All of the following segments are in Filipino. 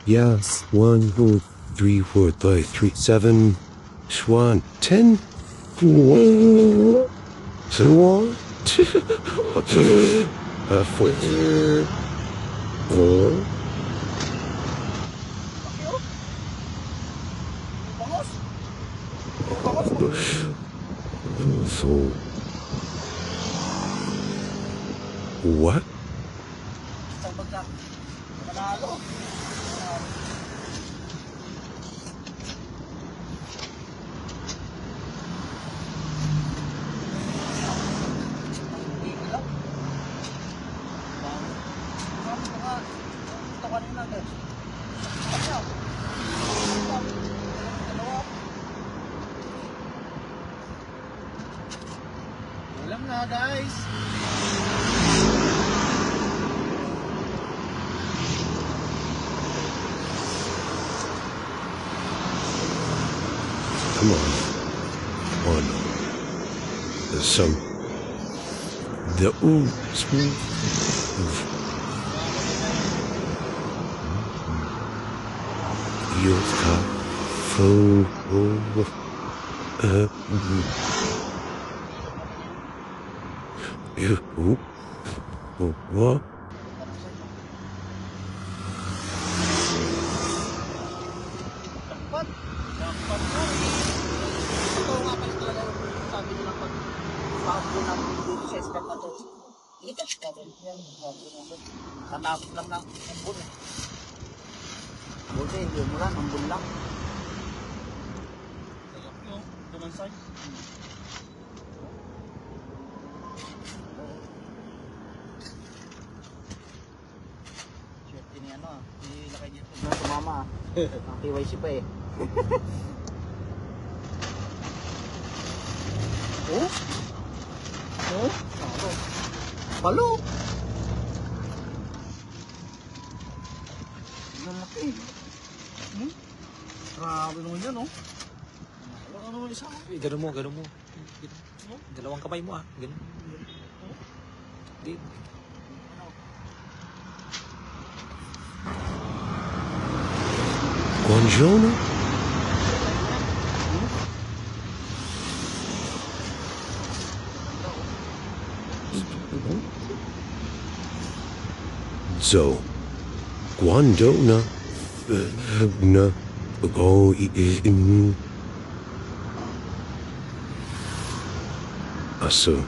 Yes, 1, 2, 3, 4, 5, 3, 7, Swan, 10, 1, 2, 4, so, what? Alam na guys. Come on. Oh no. There's some. The smooth. Eels cut. What? Dapat mo. Ito nga pala talaga sabi nila pag bago na dito sa spot na to. I-touch ka rin. Tatapos lang ng ambon. Buti, hindi mo lang, ambon lang. Sayap nyo, ganun sa'yo. Shit, ini ano ah. Ilakay niya ito. Na sumama ah. Ang KYC pa eh. Oh? Oh? Palo? Lalaki. Grabe naman yan, oh. Ano naman isa? Ganun mo. Dalawang kamay mo ah. Ganun. Di. Buongiorno? So, Guando na go aso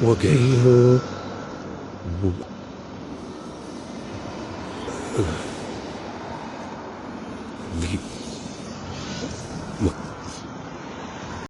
okay.